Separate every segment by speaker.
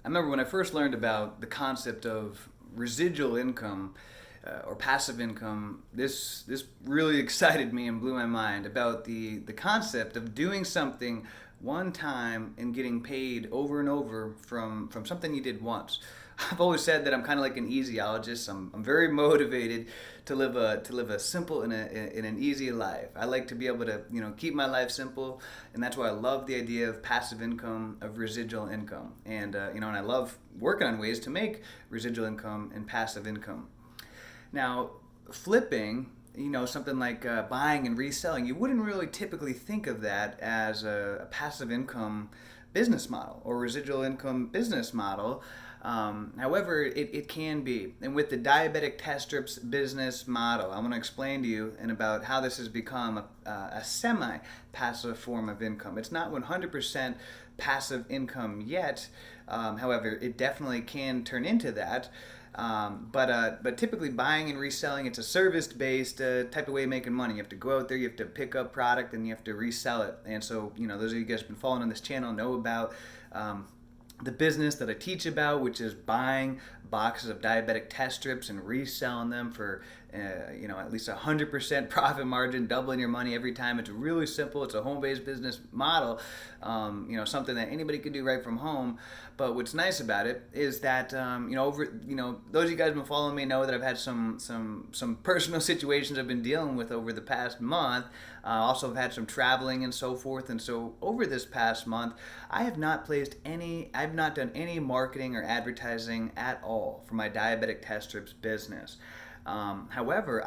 Speaker 1: I remember when I first learned about the concept of residual income or passive income, this really excited me and blew my mind about the concept of doing something one time and getting paid over and over from something you did once. I've always said that I'm kind of like an easyologist. I'm very motivated to live a simple and in an easy life. I like to be able to keep my life simple, and that's why I love the idea of passive income, of residual income, and I love working on ways to make residual income and passive income. Now, flipping, something like buying and reselling, you wouldn't really typically think of that as a passive income business model or residual income business model. However, it can be. And with the diabetic test strips business model, I'm going to explain to you and about how this has become a semi-passive form of income. It's not 100% passive income yet. However, it definitely can turn into that. But typically buying and reselling, it's a service-based type of way of making money. You have to go out there, you have to pick up product, and you have to resell it. And so, those of you guys who've been following on this channel know about the business that I teach about, which is buying boxes of diabetic test strips and reselling them for at least 100% profit margin, doubling your money every time. It's really simple. It's a home-based business model, something that anybody can do right from home. But what's nice about it is that those of you guys who've been following me know that I've had some personal situations I've been dealing with over the past month. Also, I've had some traveling and so forth. And so over this past month, I've not done any marketing or advertising at all for my diabetic test strips business. However,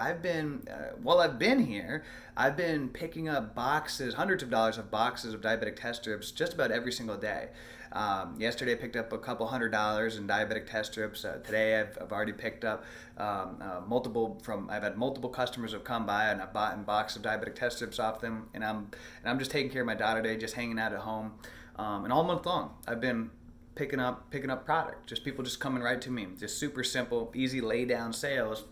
Speaker 1: while I've been here, I've been picking up boxes, hundreds of dollars of boxes of diabetic test strips just about every single day. Yesterday I picked up a couple $100 in diabetic test strips. Today I've already picked up I've had multiple customers have come by and I've bought a box of diabetic test strips off them, and I'm just taking care of my daughter today, just hanging out at home. And all month long I've been picking up product, just people just coming right to me, just super simple, easy lay down sales.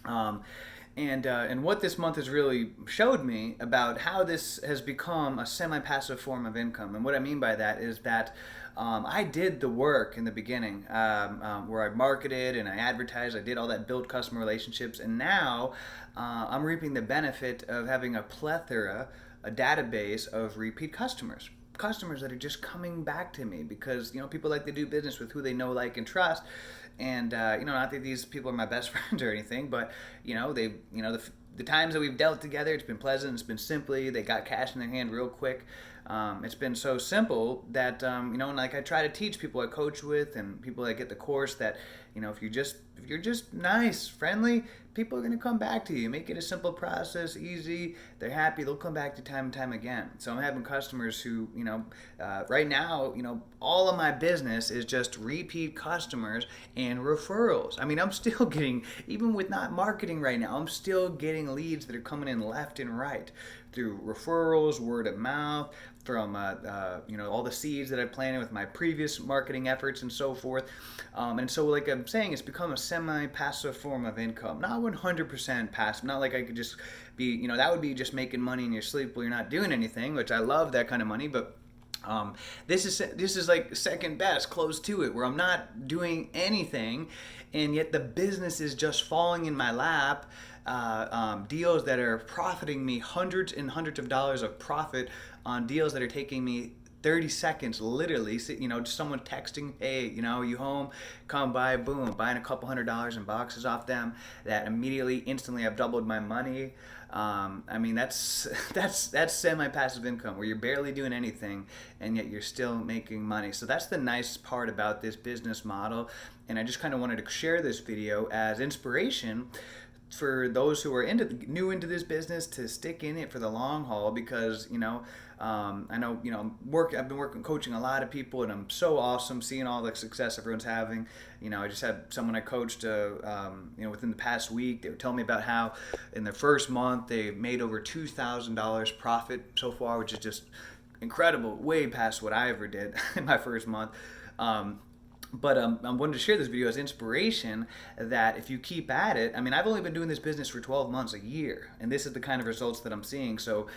Speaker 1: And what this month has really showed me about how this has become a semi-passive form of income. And what I mean by that is that I did the work in the beginning where I marketed and I advertised, I did all that, build customer relationships, and now I'm reaping the benefit of having a database of repeat customers that are just coming back to me because people like to do business with who they know, like, and trust. And not that these people are my best friends or anything, but the times that we've dealt together, it's been pleasant. It's been simply, they got cash in their hand real quick. It's been so simple that like I try to teach people I coach with and people that get the course that if you're just nice, friendly, people are going to come back to you. Make it a simple process, easy. They're happy. They'll come back to time and time again. So I'm having customers who right now all of my business is just repeat customers and referrals. I mean, I'm still getting, even with not marketing right now, I'm still getting leads that are coming in left and right through referrals, word of mouth, from all the seeds that I planted with my previous marketing efforts and so forth. And so, like I'm saying, it's become a semi-passive form of income, not 100% passive. Not like I could just be, that would be just making money in your sleep while you're not doing anything, which I love that kind of money, but this is like second best, close to it, where I'm not doing anything, and yet the business is just falling in my lap. Deals that are profiting me hundreds and hundreds of dollars of profit on deals that are taking me 30 seconds, literally. Just someone texting, hey, you home? Come by, boom, buying a couple $100 in boxes off them. That immediately, instantly, I've doubled my money. I mean, that's semi-passive income where you're barely doing anything and yet you're still making money. So that's the nice part about this business model. And I just kind of wanted to share this video as inspiration for those who are new into this business to stick in it for the long haul, because I know I've been working coaching a lot of people, and I'm so awesome seeing all the success everyone's having. I just had someone I coached within the past week. They were telling me about how in their first month they made over $2,000 profit so far, which is just incredible, way past what I ever did in my first month. But I wanted to share this video as inspiration that if you keep at it, I mean, I've only been doing this business for 12 months, a year, and this is the kind of results that I'm seeing. So,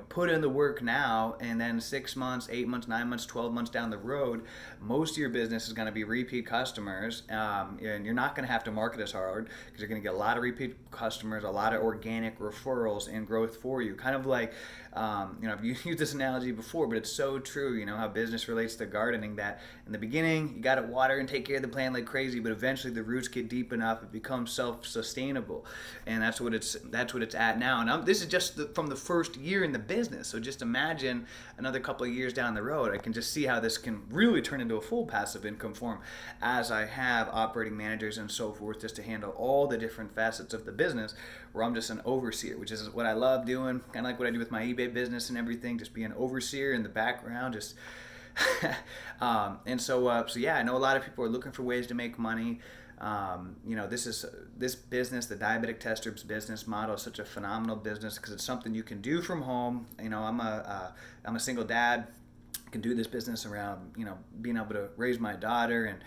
Speaker 1: put in the work now, and then 6 months, 8 months, 9 months, 12 months down the road, most of your business is going to be repeat customers, and you're not going to have to market as hard because you're going to get a lot of repeat customers, a lot of organic referrals and growth for you. Kind of like, I've used this analogy before, but it's so true. You know how business relates to gardening, that in the beginning, you got to water and take care of the plant like crazy, but eventually the roots get deep enough, it becomes self-sustainable, and that's what it's at now. And this is just from the first year in the business. So just imagine another couple of years down the road. I can just see how this can really turn into a full passive income form, as I have operating managers and so forth, just to handle all the different facets of the business, where I'm just an overseer, which is what I love doing, kind of like what I do with my eBay business and everything. Just be an overseer in the background, just so yeah, I know a lot of people are looking for ways to make money. This business, the Diabetic test strips business model, is such a phenomenal business because it's something you can do from home. I'm a single dad. Can do this business around being able to raise my daughter, and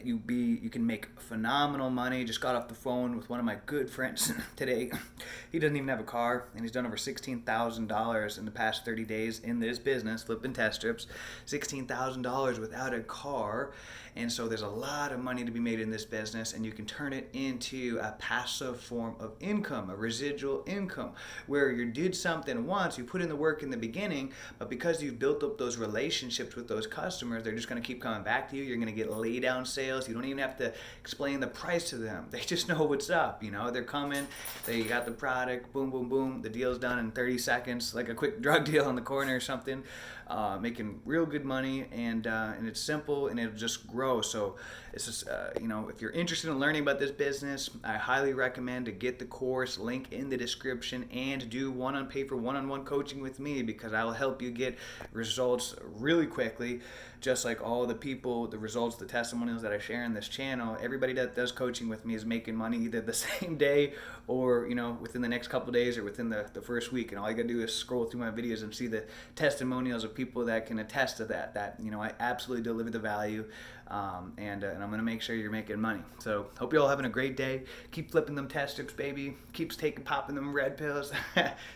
Speaker 1: you can make phenomenal money. Just got off the phone with one of my good friends today. He doesn't even have a car, and he's done over $16,000 in the past 30 days in this business, flipping test strips. $16,000 without a car. And so there's a lot of money to be made in this business, and you can turn it into a passive form of income, a residual income, where you did something once, you put in the work in the beginning, but because you've built up those relationships with those customers, they're just going to keep coming back to you. You're going to get lay down sales. You don't even have to explain the price to them. They just know what's up. They're coming, they got the product, boom, boom, boom, the deal's done in 30 seconds, like a quick drug deal on the corner or something, making real good money, and it's simple, and it'll just grow. So it's just, if you're interested in learning about this business, I highly recommend to get the course, link in the description, and do pay for one-on-one coaching with me, because I will help you get results really quickly. Just like all the results, the testimonials that I share in this channel, everybody that does coaching with me is making money either the same day, or within the next couple of days, or within the first week. And all you gotta do is scroll through my videos and see the testimonials of people that can attest to that I absolutely deliver the value, and I'm gonna make sure you're making money. So hope you're all having a great day. Keep flipping them test strips, baby. Keeps popping them red pills.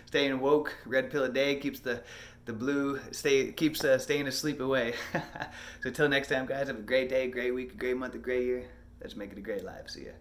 Speaker 1: Staying woke. Red pill a day keeps the blue staying asleep away. So until next time, guys, have a great day, great week, great month, a great year. Let's make it a great life. See ya.